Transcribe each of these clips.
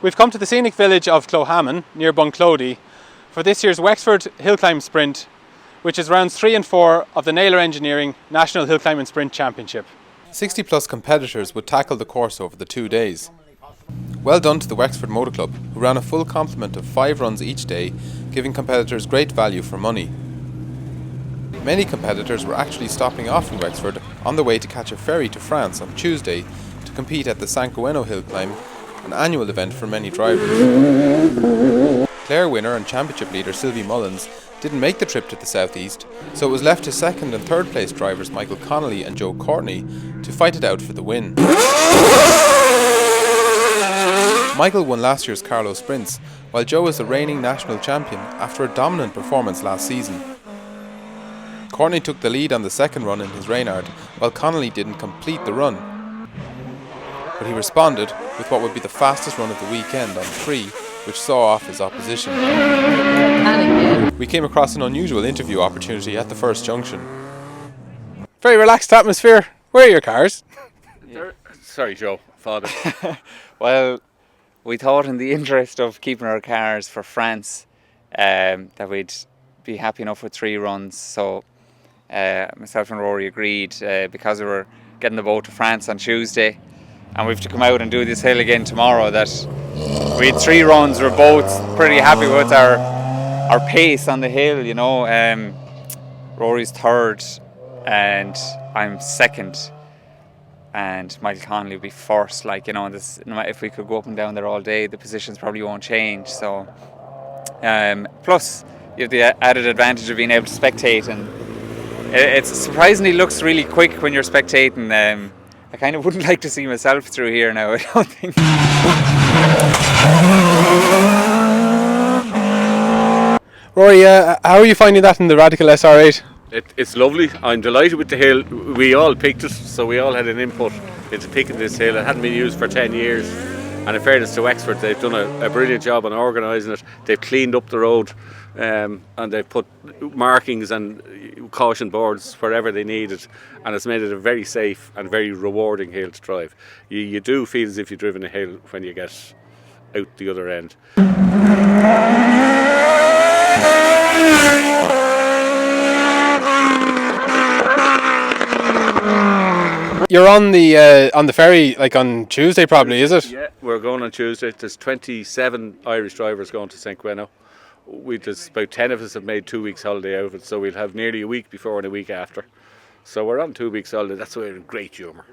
We've come to the scenic village of Clohammon, near Bunclody, for this year's Wexford Hillclimb Sprint, which is rounds 3 and 4 of the Naylor Engineering National Hillclimb and Sprint Championship. 60 plus competitors would tackle the course over the 2 days. Well done to the Wexford Motor Club, who ran a full complement of 5 runs each day, giving competitors great value for money. Many competitors were actually stopping off in Wexford on the way to catch a ferry to France on Tuesday to compete at the San Coeno Hillclimb, an annual event for many drivers. Clare winner and championship leader Sylvie Mullins didn't make the trip to the southeast, so it was left to second and third place drivers Michael Connolly and Joe Courtney to fight it out for the win. Michael won last year's Carlow Sprints, while Joe is the reigning national champion after a dominant performance last season. Courtney took the lead on the second run in his Reynard, while Connolly didn't complete the run. But he responded with what would be the fastest run of the weekend on 3, which saw off his opposition. We came across an unusual interview opportunity at the first junction. Very relaxed atmosphere. Where are your cars? Sorry, Joe, father. Well, we thought in the interest of keeping our cars for France that we'd be happy enough with 3 runs. So myself and Rory agreed because we were getting the boat to France on Tuesday and we have to come out and do this hill again tomorrow, that we had 3 runs. We're both pretty happy with our pace on the hill, you know. Rory's third and I'm second, and Michael Connolly will be first. Like, you know, this, if we could go up and down there all day, the positions probably won't change. So plus you have the added advantage of being able to spectate, and it surprisingly looks really quick when you're spectating. I kind of wouldn't like to see myself through here now, I don't think. Rory, how are you finding that in the Radical SR8? It's lovely. I'm delighted with the hill. We all picked it, so we all had an input into picking this hill. It hadn't been used for 10 years. And in fairness to Wexford, they've done a brilliant job on organising it. They've cleaned up the road and they've put markings and caution boards wherever they needed, and it's made it a very safe and very rewarding hill to drive. You do feel as if you've driven a hill when you get out the other end. You're on the ferry like on Tuesday probably, is it? Yeah, we're going on Tuesday. There's 27 Irish drivers going to San Coeno. There's about 10 of us have made 2 weeks holiday out of it, so we'll have nearly a week before and a week after. So we're on 2 weeks holiday. That's why we're in great humour.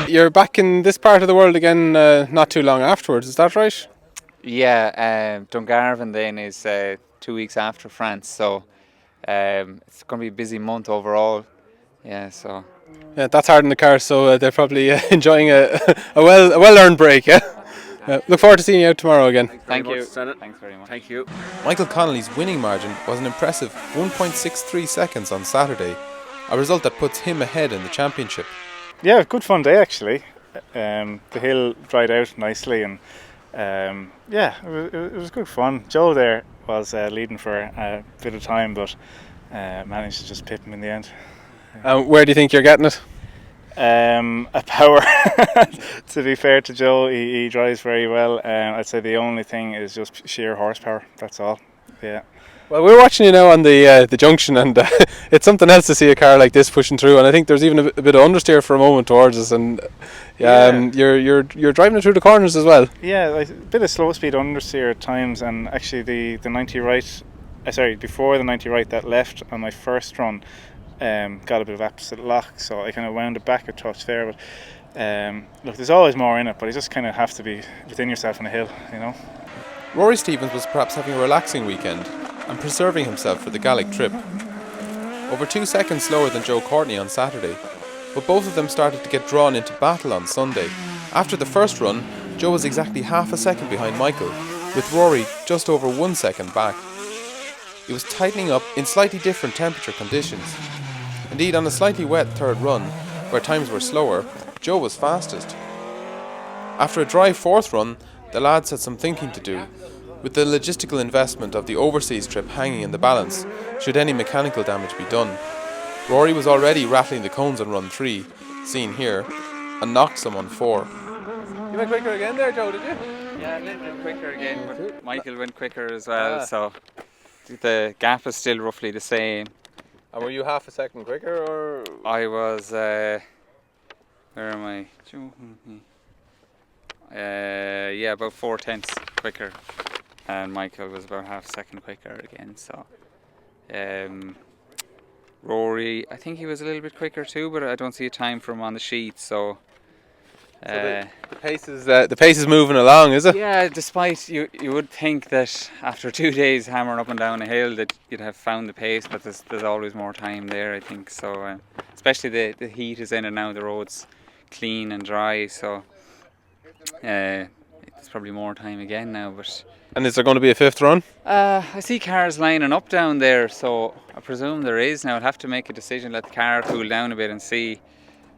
You're back in this part of the world again not too long afterwards, is that right? Yeah, Dungarvan then is 2 weeks after France, so it's going to be a busy month overall. Yeah, so. Yeah, that's hard in the car, so they're probably enjoying a well-earned break, yeah? Look forward to seeing you out tomorrow again. Thank you. Thanks very much. Thank you. Michael Connolly's winning margin was an impressive 1.63 seconds on Saturday, a result that puts him ahead in the championship. Yeah, good fun day actually. The hill dried out nicely, and yeah, it was good fun. Joe there was leading for a bit of time, but managed to just pip him in the end. Where do you think you're getting it? A power. To be fair to Joe, he drives very well. I'd say the only thing is just sheer horsepower. That's all. Yeah. Well, we're watching you now on the junction, and it's something else to see a car like this pushing through. And I think there's even a bit of understeer for a moment towards us, and you're driving it through the corners as well. Yeah, like a bit of slow speed understeer at times, and actually the 90 right. Before the 90 right that left on my first run. Got a bit of opposite lock, so I kind of wound it back a touch there. But look, there's always more in it, but you just kind of have to be within yourself on a hill, you know. Rory Stevens was perhaps having a relaxing weekend and preserving himself for the Gaelic trip. Over 2 seconds slower than Joe Courtney on Saturday, but both of them started to get drawn into battle on Sunday. After the first run, Joe was exactly half a second behind Michael, with Rory just over 1 second back. It was tightening up in slightly different temperature conditions. Indeed, on a slightly wet third run, where times were slower, Joe was fastest. After a dry fourth run, the lads had some thinking to do, with the logistical investment of the overseas trip hanging in the balance, should any mechanical damage be done. Rory was already rattling the cones on run 3, seen here, and knocked some on 4. You went quicker again there, Joe, did you? Yeah, a little bit quicker again, but Michael went quicker as well, so the gap is still roughly the same. And were you half a second quicker, or? I was, where am I? Yeah, about 4/10 quicker, and Michael was about half a second quicker again, so. Rory, I think he was a little bit quicker too, but I don't see a time for him on the sheet, so. The pace is moving along, is it? Yeah, despite you would think that after 2 days hammering up and down a hill that you'd have found the pace, but there's always more time there, I think. So especially the heat is in and now the road's clean and dry, so it's probably more time again now. But And is there going to be a 5th run? I see cars lining up down there, so I presume there is. Now I'll have to make a decision, let the car cool down a bit and see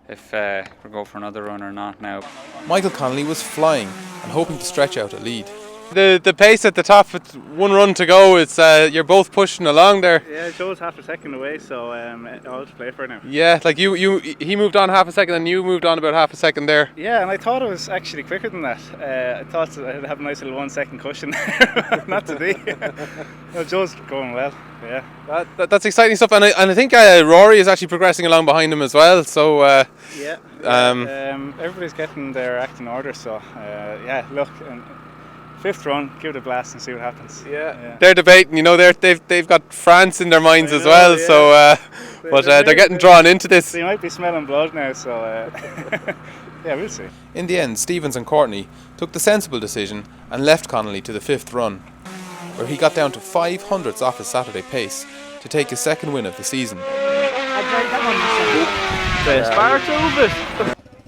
if we'll go for another run or not now. Michael Connolly was flying and hoping to stretch out a lead. The pace at the top, it's 1 run to go. It's you're both pushing along there. Yeah, Joe's half a second away, so all to play for now. Yeah, like he moved on half a second and you moved on about half a second there. Yeah, and I thought it was actually quicker than that. I thought I'd have a nice little 1 second cushion there. Not today. No, Joe's going well. Yeah. That's exciting stuff, and I think Rory is actually progressing along behind him as well. So everybody's getting their act in order. So look. 5th run, give it a blast and see what happens. Yeah. They're debating, they've got France in their minds as well, so but they're getting drawn into this. They might be smelling blood now, so yeah, we'll see. In the end, Stevens and Courtney took the sensible decision and left Connolly to the 5th run, where he got down to 5/100ths off his Saturday pace to take his 2nd win of the season.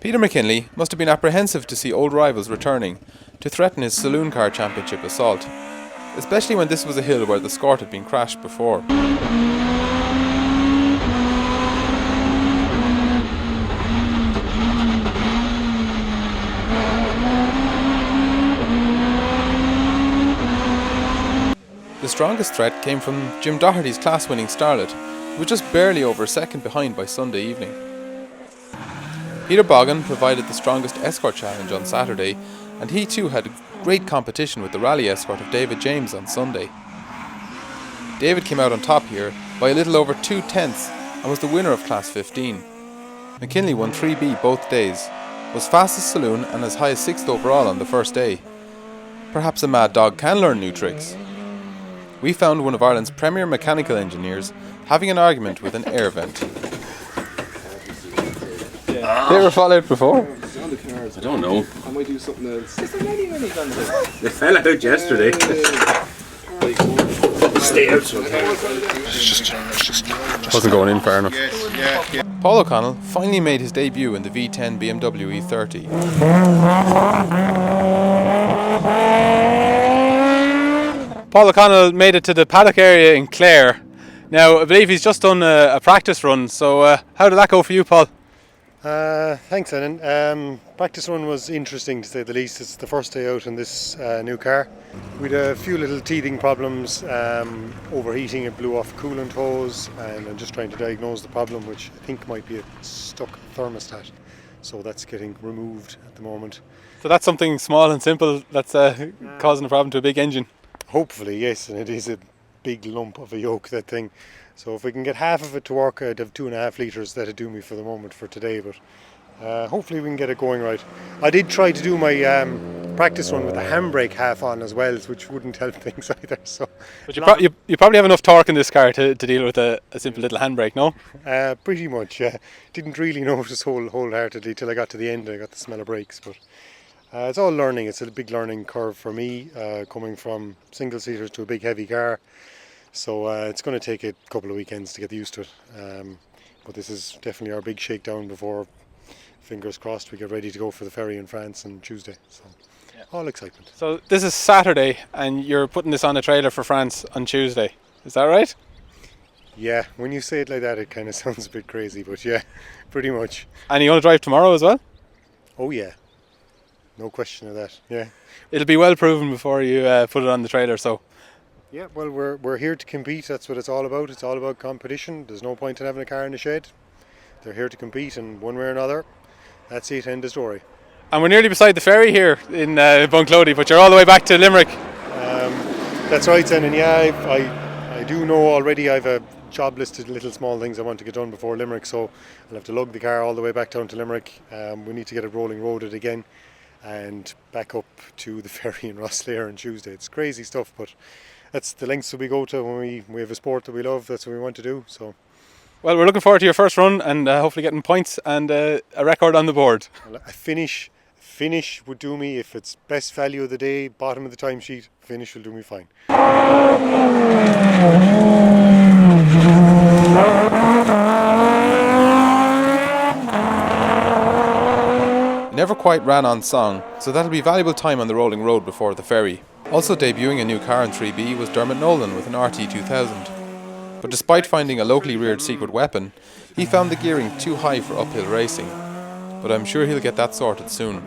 Peter McKinley must have been apprehensive to see old rivals returning to threaten his Saloon Car Championship assault, especially when this was a hill where the Scort had been crashed before. The strongest threat came from Jim Doherty's class-winning Starlet, who was just barely over a second behind by Sunday evening. Peter Boggin provided the strongest escort challenge on Saturday, and he too had great competition with the rally escort of David James on Sunday. David came out on top here by a little over 2/10 and was the winner of Class 15. McKinley won 3B both days, was fastest Saloon and as high as 6th overall on the first day. Perhaps a mad dog can learn new tricks. We found one of Ireland's premier mechanical engineers having an argument with an air vent. They were followed before? I don't know. I might do something else. They fell out yesterday. Stay out. Wasn't going in far enough. Paul O'Connell finally made his debut in the V10 BMW E30. Paul O'Connell made it to the paddock area in Clare. Now, I believe he's just done a practice run, so how did that go for you, Paul? Thanks, Enan. Practice run was interesting to say the least. It's the first day out in this new car. We had a few little teething problems, overheating, it blew off coolant hose, and I'm just trying to diagnose the problem, which I think might be a stuck thermostat. So that's getting removed at the moment. So that's something small and simple that's causing a problem to a big engine. Hopefully, yes, and it is a big lump of a yoke, that thing. So if we can get half of it to work, I'd have 2.5 litres. That'd do me for the moment for today, but hopefully we can get it going right. I did try to do my practice run with the handbrake half on as well, which wouldn't help things either. So, but you probably have enough torque in this car to deal with a simple little handbrake, no? Pretty much, yeah. Didn't really notice wholeheartedly till I got to the end. I got the smell of brakes, but it's all learning. It's a big learning curve for me, coming from single-seaters to a big heavy car. So it's going to take a couple of weekends to get used to it. But this is definitely our big shakedown before, fingers crossed, we get ready to go for the ferry in France on Tuesday. So all excitement. So this is Saturday and you're putting this on a trailer for France on Tuesday. Is that right? Yeah, when you say it like that, it kind of sounds a bit crazy, but yeah, pretty much. And you're going to drive tomorrow as well? Oh yeah, no question of that, yeah. It'll be well proven before you put it on the trailer, so Yeah, well, we're here to compete. That's what it's all about. It's all about competition. There's no point in having a car in the shed. They're here to compete, and one way or another, that's it. End of story. And we're nearly beside the ferry here in Bunclody, but you're all the way back to Limerick. That's right, then, and yeah, I do know already. I've a job list of little small things I want to get done before Limerick, so I'll have to lug the car all the way back down to Limerick. We need to get it rolling roaded again, and back up to the ferry in Rosslare on Tuesday. It's crazy stuff, but that's the lengths that we go to when we have a sport that we love. That's what we want to do. So, well, we're looking forward to your first run and hopefully getting points and a record on the board. well, a finish would do me. If it's best value of the day, bottom of the timesheet, finish will do me fine. He never quite ran on song, so that'll be valuable time on the rolling road before the ferry. Also debuting a new car in 3B was Dermot Nolan with an RT2000. But despite finding a locally reared secret weapon, he found the gearing too high for uphill racing. But I'm sure he'll get that sorted soon.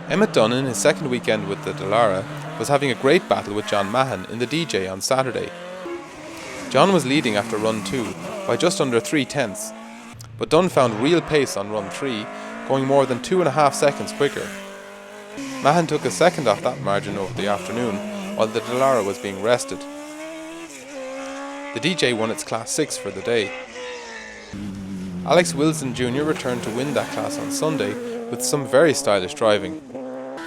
Emmett Dunn, in his second weekend with the Dallara, was having a great battle with John Mahan in the DJ on Saturday. John was leading after run 2 by just under 3/10, but Dunn found real pace on run 3, going more than 2.5 seconds quicker. Mahan took a second off that margin over the afternoon, while the Dallara was being rested. The DJ won its Class 6 for the day. Alex Wilson Jr. returned to win that class on Sunday with some very stylish driving.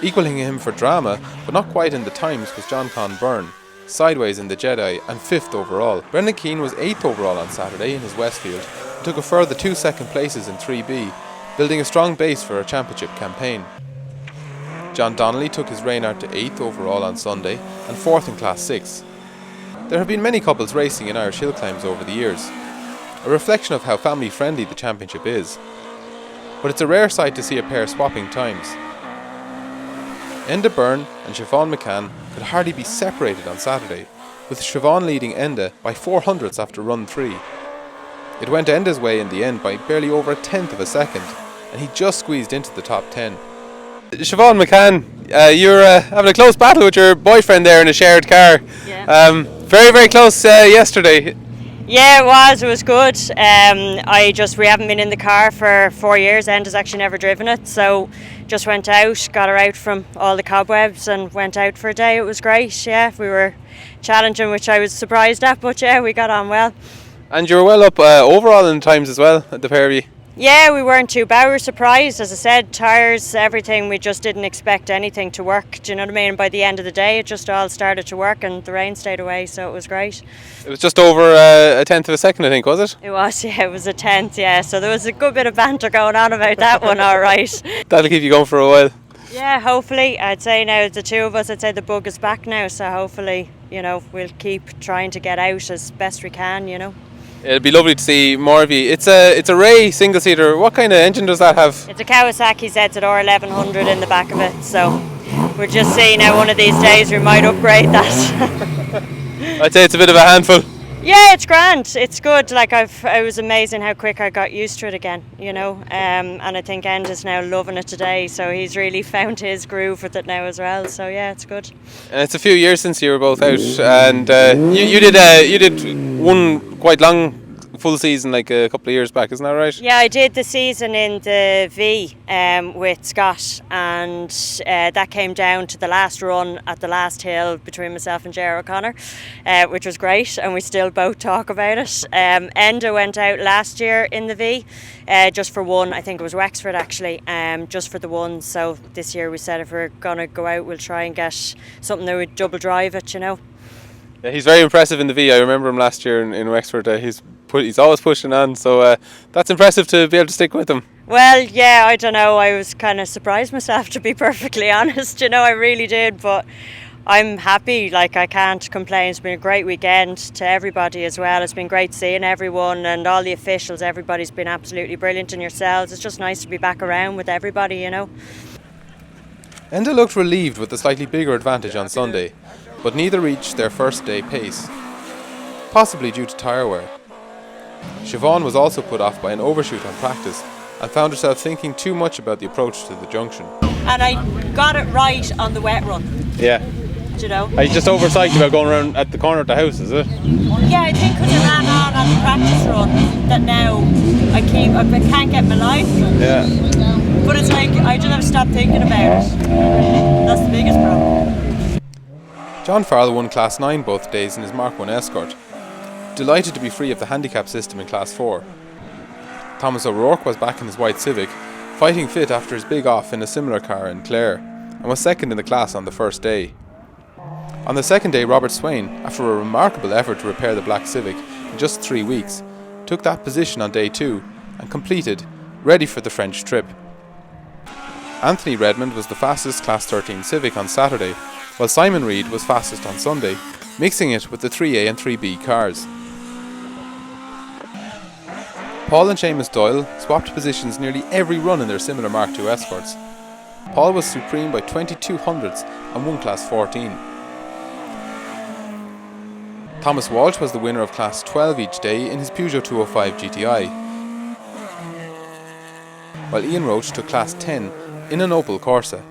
Equaling him for drama, but not quite in the times, was John Con Byrne, sideways in the Jedi and 5th overall. Brendan Keane was 8th overall on Saturday in his Westfield and took a further 2 second places in 3B, building a strong base for a championship campaign. John Donnelly took his Reynard to 8th overall on Sunday and 4th in Class 6. There have been many couples racing in Irish Hillclimbs over the years, a reflection of how family friendly the championship is. But it's a rare sight to see a pair swapping times. Enda Byrne and Siobhan McCann could hardly be separated on Saturday, with Siobhan leading Enda by 400ths after run 3. It went Enda's way in the end by barely over 1/10 of a second, and he just squeezed into the top 10. Siobhan McCann, you're having a close battle with your boyfriend there in a shared car. Yeah. Very, very close yesterday. Yeah, it was good. We haven't been in the car for 4 years. Enda's actually never driven it, so just went out, got her out from all the cobwebs and went out for a day. It was great. Yeah, we were challenging, which I was surprised at, but yeah, we got on well. And you were well up overall in times as well at the pair of you. Yeah, we weren't too bad. We were surprised, as I said, tyres, everything. We just didn't expect anything to work. Do you know what I mean? And by the end of the day, it just all started to work, and the rain stayed away, so it was great. It was just over a 1/10 of a second, I think, was it? It was, yeah, it was a 10th, yeah. So there was a good bit of banter going on about that one, all right. That'll keep you going for a while. Yeah, hopefully. I'd say now the two of us, I'd say the bug is back now, so hopefully, we'll keep trying to get out as best we can, It'd be lovely to see more of you. It's a Ray single seater. What kind of engine does that have? It's a Kawasaki ZZR 1100 in the back of it, so we're just seeing now one of these days we might upgrade that. I'd say it's a bit of a handful. Yeah, it's grand. It's good. It was amazing how quick I got used to it again, and I think Enda's now loving it today, so he's really found his groove with it now as well. So yeah, it's good. And it's a few years since you were both out, and you did one quite long full season like a couple of years back, isn't that right? Yeah, I did the season in the V with Scott, and that came down to the last run at the last hill between myself and Ger O'Connor, which was great, and we still both talk about it. Enda went out last year in the V just for one. I think it was Wexford actually, just for the one. So this year we said if we're going to go out, we'll try and get something that would double drive it, Yeah, he's very impressive in the V. I remember him last year in Wexford. He's always pushing on, so that's impressive to be able to stick with him. Well, yeah, I don't know. I was kind of surprised myself, to be perfectly honest. I really did, but I'm happy. I can't complain. It's been a great weekend to everybody as well. It's been great seeing everyone and all the officials. Everybody's been absolutely brilliant, and yourselves. It's just nice to be back around with everybody, Enda looked relieved with the slightly bigger advantage on Sunday, but neither reached their first day pace, possibly due to tyre wear. Siobhan was also put off by an overshoot on practice and found herself thinking too much about the approach to the junction. And I got it right on the wet run. Yeah. Do you know? Are you just oversight about going around at the corner of the house, is it? Yeah, I think because I ran on the practice run that now I can't get my life. Yeah. But it's like I don't have to stop thinking about it. That's the biggest problem. John Farrell won Class 9 both days in his Mark 1 Escort. Delighted to be free of the handicap system in Class 4. Thomas O'Rourke was back in his white Civic, fighting fit after his big off in a similar car in Clare, and was second in the class on the first day. On the second day, Robert Swain, after a remarkable effort to repair the black Civic in just 3 weeks, took that position on day 2 and completed, ready for the French trip. Anthony Redmond was the fastest Class 13 Civic on Saturday, while Simon Reid was fastest on Sunday, mixing it with the 3A and 3B cars. Paul and Seamus Doyle swapped positions nearly every run in their similar Mark II Escorts. Paul was supreme by 22 hundredths and won Class 14. Thomas Walsh was the winner of Class 12 each day in his Peugeot 205 GTI, while Ian Roach took Class 10 in an Opel Corsa.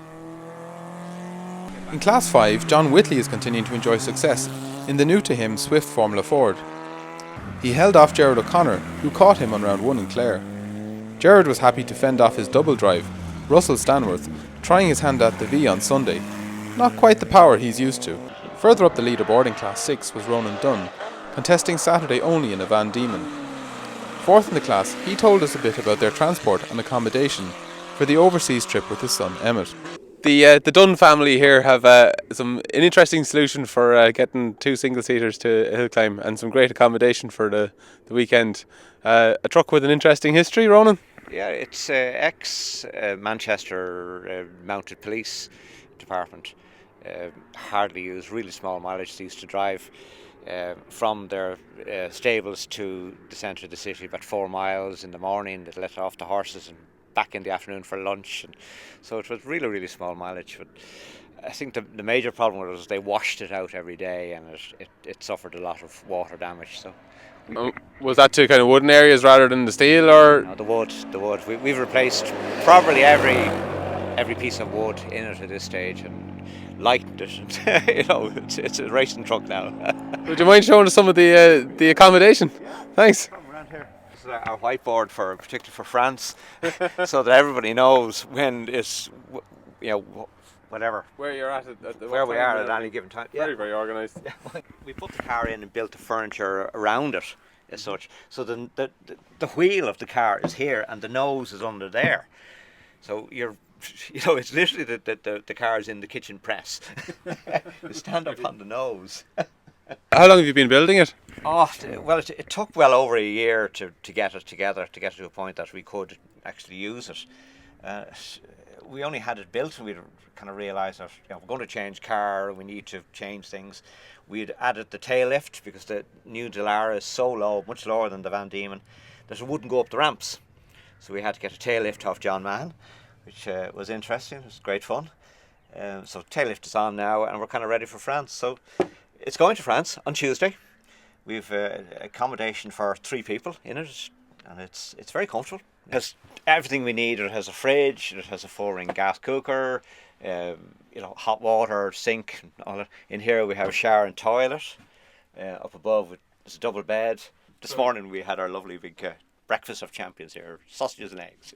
In Class 5, John Whitley is continuing to enjoy success in the new to him Swift Formula Ford. He held off Gerard O'Connor, who caught him on round 1 in Clare. Gerard was happy to fend off his double drive, Russell Stanworth, trying his hand at the V on Sunday. Not quite the power he's used to. Further up the leaderboard in Class 6 was Ronan Dunn, contesting Saturday only in a Van Diemen. Fourth in the class, he told us a bit about their transport and accommodation for the overseas trip with his son Emmett. The Dunn family here have an interesting solution for getting 2 single-seaters to Hillclimb and some great accommodation for the weekend. A truck with an interesting history, Ronan? Yeah, it's ex-Manchester Mounted Police Department. Hardly used, really small mileage. They used to drive from their stables to the centre of the city about 4 miles in the morning. They'd let off the horses and back in the afternoon for lunch, and so it was really, really small mileage. But I think the major problem was they washed it out every day, and it suffered a lot of water damage. So was that to kind of wooden areas rather than the steel, or no, the wood? We've replaced probably every piece of wood in it at this stage and lightened it. It's a racing truck now. Would you mind showing us some of the accommodation? Thanks. Our whiteboard particularly for France, so that everybody knows when it's, whatever Where you're at where we are at any given time. Very, very organised. Yeah. We put the car in and built the furniture around it as such. So the wheel of the car is here and the nose is under there. So it's literally the car is in the kitchen press. You stand up on the nose. How long have you been building it? Oh, well, it took well over a year to get it together, to get it to a point that we could actually use it. We only had it built and we kind of realised that we're going to change car, we need to change things. We'd added the tail lift because the new Delara is so low, much lower than the Van Diemen, that it wouldn't go up the ramps. So we had to get a tail lift off John Mann, which was interesting, it was great fun. So tail lift is on now and we're kind of ready for France. So it's going to France on Tuesday. We've accommodation for 3 people in it, and it's very comfortable. It has everything we need. It has a fridge, it has a 4-ring gas cooker, hot water, sink, and all that. In here we have a shower and toilet. Up above there's a double bed. This morning we had our lovely big breakfast of champions here, sausages and eggs.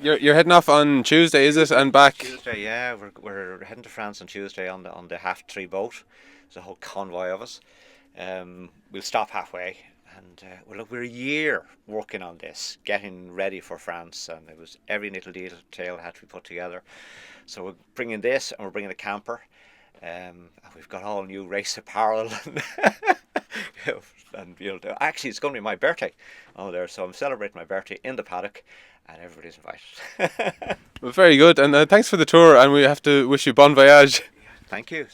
You're heading off on Tuesday, is it, and back? Tuesday, yeah. We're heading to France on Tuesday on the 3.5 boat. There's a whole convoy of us. We'll stop halfway, and we're a year working on this, getting ready for France, and it was every little detail had to be put together. So we're bringing this, and we're bringing a camper, and we've got all new race apparel, and actually it's going to be my birthday there, so I'm celebrating my birthday in the paddock, and everybody's invited. Well, very good, and thanks for the tour, and we have to wish you bon voyage. Thank you.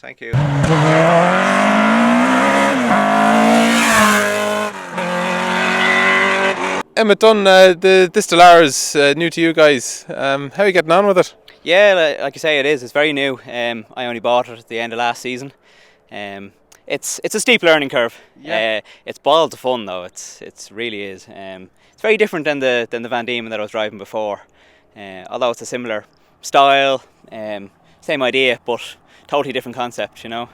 Emmett Dunn, this Delara is new to you guys. How are you getting on with it? Yeah, like you say, it is. It's very new. I only bought it at the end of last season. It's a steep learning curve. Yeah. It's balls of fun though. It really is. It's very different than the Van Diemen that I was driving before. Although it's a similar style, same idea, but totally different concept, you know.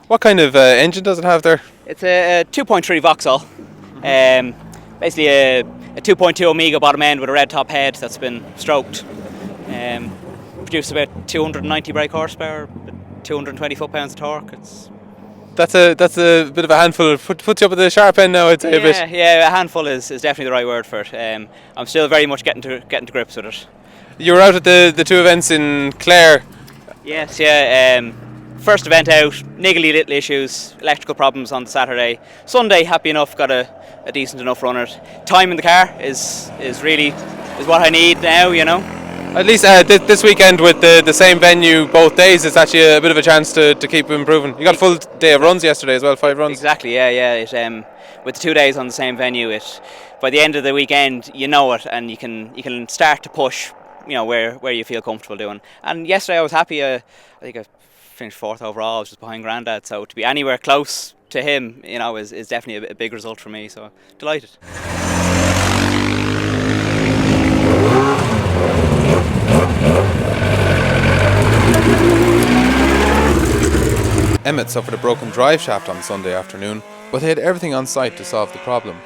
What kind of engine does it have there? It's a 2.3 Vauxhall, basically a 2.2 Omega bottom end with a red top head that's been stroked. Produces about 290 brake horsepower, 220 foot-pounds of torque. That's a bit of a handful. Puts you up at the sharp end now, I'd say, a bit. Yeah, a handful is definitely the right word for it. I'm still very much getting to grips with it. You were out at the two events in Clare. Yes, yeah. First event out, niggly little issues, electrical problems on the Saturday. Sunday, happy enough, got a decent enough run at it. Time in the car is what I need now, you know. At least this weekend with the same venue both days, it's actually a bit of a chance to keep improving. You got a full day of runs yesterday as well, 5 runs. Exactly, yeah. With the 2 days on the same venue, by the end of the weekend, you know it, and you can start to push, you know, where you feel comfortable doing. And yesterday I was happy. I think I finished 4th overall. I was just behind Grandad, so to be anywhere close to him, you know, is definitely a big result for me. So delighted. Emmett suffered a broken drive shaft on Sunday afternoon, but they had everything on site to solve the problem.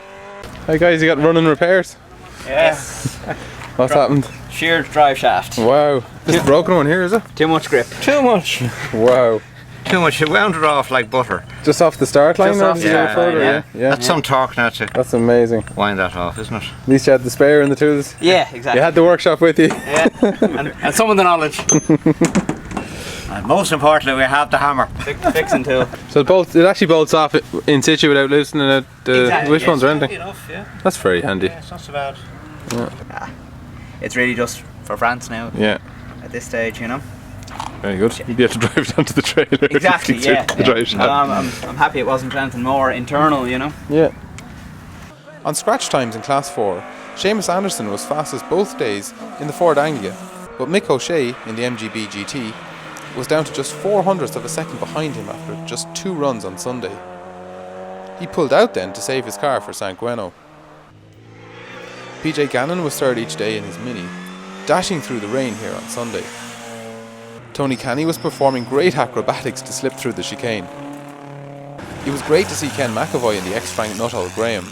Hi guys, you got running repairs? Yes. What's happened? Sheared drive shaft. Wow. This is a broken one here, is it? Too much grip. Too much. Wow. Too much. It wound it off like butter. Just off the start line? Just or off did the you go start further? line, Yeah. That's some torque now to That's amazing. wind that off, isn't it? At least you had the spare and the tools. Yeah, exactly. You had the workshop with you. Yeah, and some of the knowledge. And most importantly, we have the hammer. Fixing tool. So it actually bolts off in situ without loosening it, the wishbones or anything. Enough, yeah. That's very handy. It's not so bad. It's really just for France now. Yeah. At this stage, you know. Very good. You have to drive it onto the trailer. Exactly. Yeah. The drive shaft. I'm happy it wasn't anything more internal, you know. Yeah. On scratch times in Class 4, Seamus Anderson was fastest both days in the Ford Anglia, but Mick O'Shea in the MGB GT was down to just 0.04 of a second behind him after just 2 runs on Sunday. He pulled out then to save his car for San Gueno. PJ Gannon was third each day in his Mini, dashing through the rain here on Sunday. Tony Canny was performing great acrobatics to slip through the chicane. It was great to see Ken McAvoy in the X-Frank Nuttall Graham.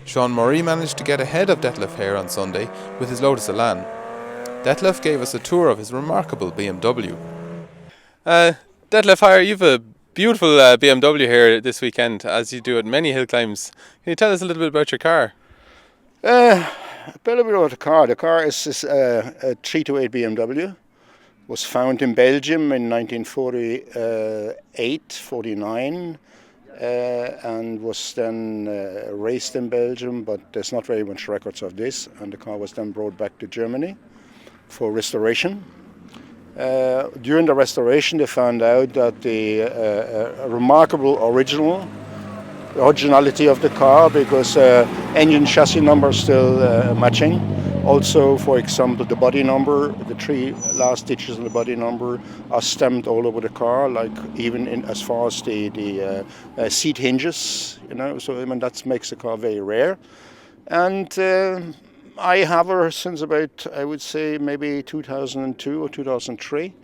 Sean Murray managed to get ahead of Detlef Hare on Sunday with his Lotus Elan. Detlef gave us a tour of his remarkable BMW. Detlef Hare, you've a beautiful BMW here this weekend, as you do at many hill climbs. Can you tell us a little bit about your car? A bit about the car. The car is a 328 BMW. Was found in Belgium in 1948, 49, and was then raced in Belgium, but there's not very much records of this. And the car was then brought back to Germany for restoration. During the restoration, they found out that the remarkable originality of the car, because engine chassis number is still matching. Also, for example, the body number, the 3 last digits in the body number are stamped all over the car, like even in as far as the seat hinges, you know. So I mean that makes the car very rare. And I have her since about, I would say, maybe 2002 or 2003,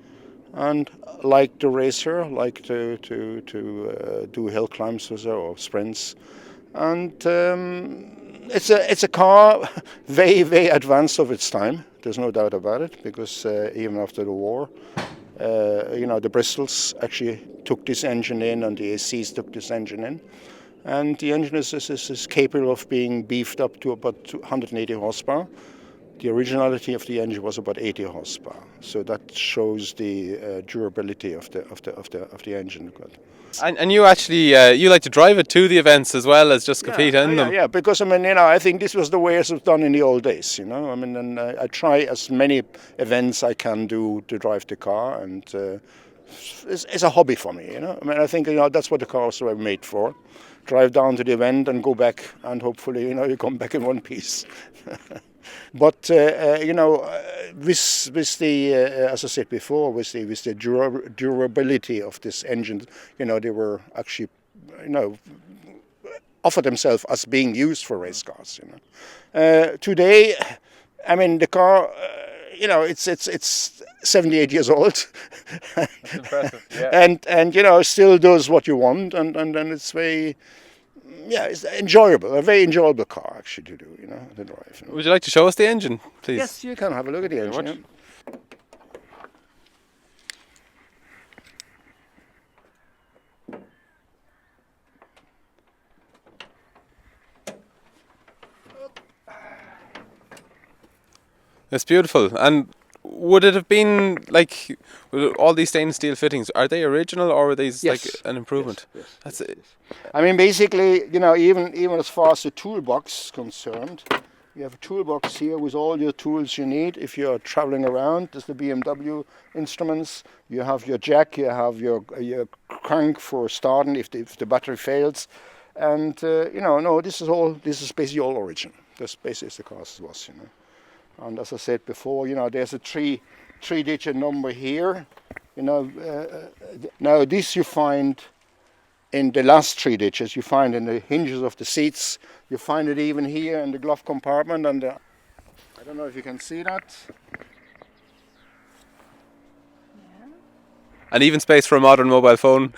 and like to race her, like to do hill climbs with her or sprints, and it's a car very, very advanced of its time. There's no doubt about it, because even after the war, you know, the Bristols actually took this engine in, and the ACs took this engine in. And the engine is capable of being beefed up to about 180 horsepower. The originality of the engine was about 80 horsepower. So that shows the durability of the engine. And you actually you like to drive it to the events as well as just compete in them. Yeah, because I mean, you know, I think this was the way it was done in the old days. You know, I mean, and I try as many events I can do to drive the car, and it's a hobby for me. You know, I mean, I think, you know, that's what the cars were made for. Drive down to the event and go back, and hopefully, you know, you come back in one piece. But you know, with the as I said before, with the durability of this engine, you know, they were actually, you know, offer themselves as being used for race cars. You know, today, I mean, the car, it's 78 years old. That's impressive. Yeah. and still does what you want, and then it's very, it's enjoyable, a very enjoyable car actually to do, to drive. Would you like to show us the engine, please? Yes, you can have a look at the engine. much. It's beautiful. And would it have been like all these stainless steel fittings? Are they original, or were these like an improvement? Yes, That's it. I mean, basically, even as far as the toolbox is concerned, you have a toolbox here with all your tools you need if you're traveling around. There's the BMW instruments. You have your jack. You have your crank for starting if the battery fails. And this is basically all original. That's basically as the car was, And as I said before, there's a three-digit number here. Now this you find in the last 3 digits. You find in the hinges of the seats. You find it even here in the glove compartment. And I don't know if you can see that. And even space for a modern mobile phone.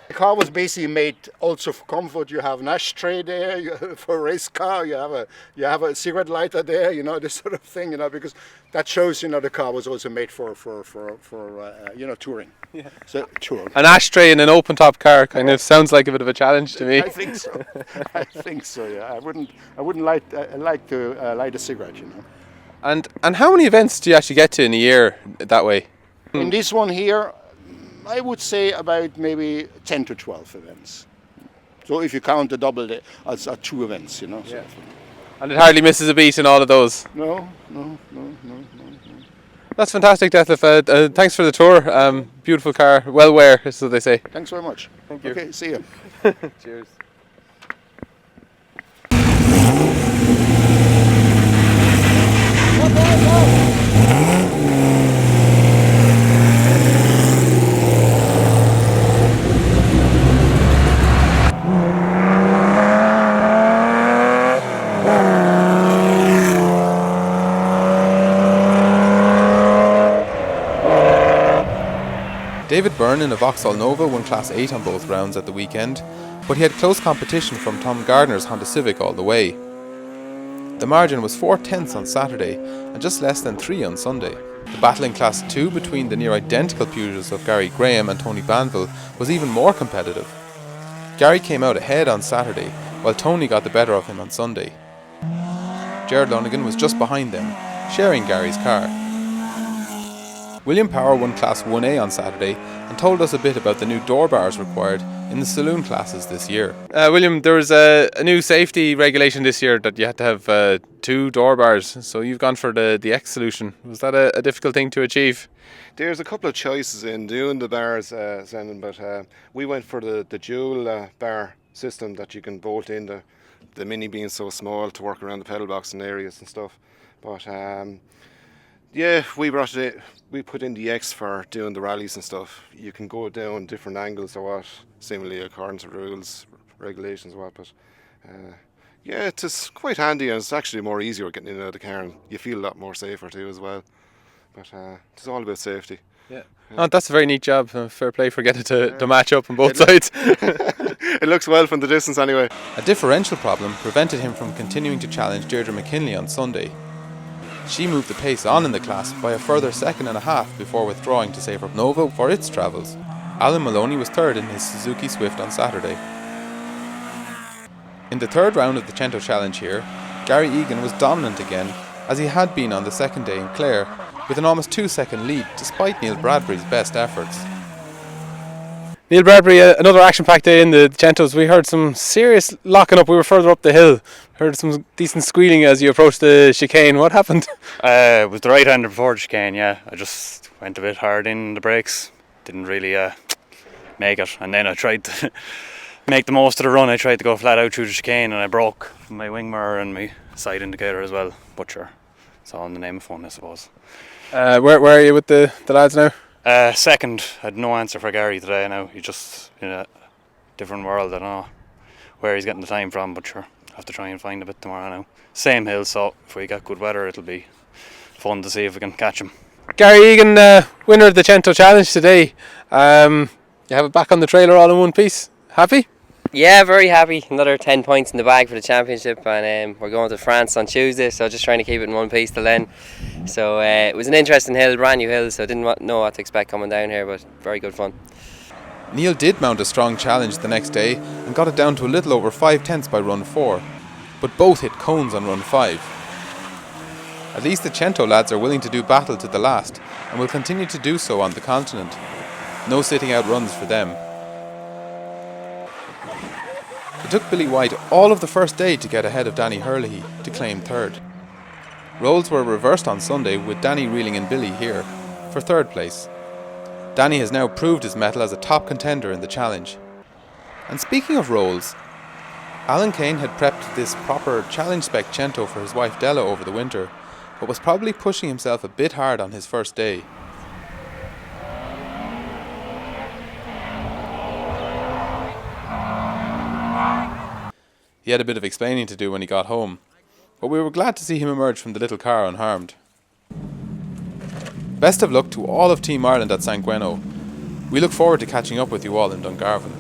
The car was basically made also for comfort. You have an ashtray there for a race car. You have a cigarette lighter there. This sort of thing. Because that shows the car was also made for touring. Yeah. So tour. An ashtray in an open top car kind of sounds like a bit of a challenge to me. I think so. I think so. Yeah. I wouldn't like to light a cigarette. And how many events do you actually get to in a year that way? In this one here, I would say about maybe 10 to 12 events. So if you count the double day as 2 events, Yeah. And it hardly misses a beat in all of those. No. That's fantastic, Detlef. Thanks for the tour. Beautiful car, well wear, so they say. Thanks very much. Thank you. Okay, see you. Cheers. David Byrne in a Vauxhall Nova won Class 8 on both rounds at the weekend, but he had close competition from Tom Gardner's Honda Civic all the way. The margin was 4/10 on Saturday and just less than 3 on Sunday. The battle in Class 2 between the near identical pugils of Gary Graham and Tony Banville was even more competitive. Gary came out ahead on Saturday, while Tony got the better of him on Sunday. Gerard Lonigan was just behind them, sharing Gary's car. William Power won Class 1A on Saturday and told us a bit about the new door bars required in the Saloon classes this year. William, there was a new safety regulation this year that you had to have 2 door bars, so you've gone for the X solution. Was that a difficult thing to achieve? There's a couple of choices in doing the bars, Zenon, but we went for the dual bar system that you can bolt in, the Mini being so small to work around the pedal box and areas and stuff. But we put in the X for doing the rallies and stuff. You can go down different angles or what, seemingly according to rules, regulations or what, but it's quite handy, and it's actually more easier getting in and out of the car, and you feel a lot more safer too as well. But it's all about safety. Yeah. Oh, that's a very neat job. Fair play for getting to match up on both sides. It looks well from the distance anyway. A differential problem prevented him from continuing to challenge Deirdre McKinley on Sunday. She moved the pace on in the class by a further 1.5 seconds before withdrawing to save her Nova for its travels. Alan Maloney was third in his Suzuki Swift on Saturday. In the third round of the Cento Challenge here, Gary Egan was dominant again, as he had been on the second day in Clare, with an almost 2-second lead despite Neil Bradbury's best efforts. Neil Bradbury, another action-packed day in the Centos. We heard some serious locking up. We were further up the hill. Heard some decent squealing as you approached the chicane. What happened? It was the right-hander before the chicane, yeah. I just went a bit hard in the brakes. Didn't really make it. And then I tried to make the most of the run. I tried to go flat out through the chicane, and I broke my wing mirror and my side indicator as well. But sure, it's all in the name of fun, I suppose. Where are you with the lads now? Second. I had no answer for Gary today now. He's just in a different world. I don't know where he's getting the time from, but sure, have to try and find a bit tomorrow now. Same hill, so if we get good weather, it'll be fun to see if we can catch him. Gary Egan, winner of the Cento Challenge today. You have it back on the trailer all in one piece. Happy? Yeah, very happy. Another 10 points in the bag for the championship, and we're going to France on Tuesday, so just trying to keep it in one piece till then. So it was an interesting hill, brand new hill, so I didn't know what to expect coming down here, but very good fun. Neil did mount a strong challenge the next day and got it down to a little over 5/10 by run 4, but both hit cones on run 5. At least the Cento lads are willing to do battle to the last and will continue to do so on the continent. No sitting out runs for them. It took Billy White all of the first day to get ahead of Danny Hurley to claim third. Roles were reversed on Sunday, with Danny reeling in Billy here for third place. Danny has now proved his mettle as a top contender in the challenge. And speaking of roles, Alan Kane had prepped this proper challenge spec Cento for his wife Della over the winter, but was probably pushing himself a bit hard on his first day. He had a bit of explaining to do when he got home, but we were glad to see him emerge from the little car unharmed. Best of luck to all of Team Ireland at San Gueno. We look forward to catching up with you all in Dungarvan.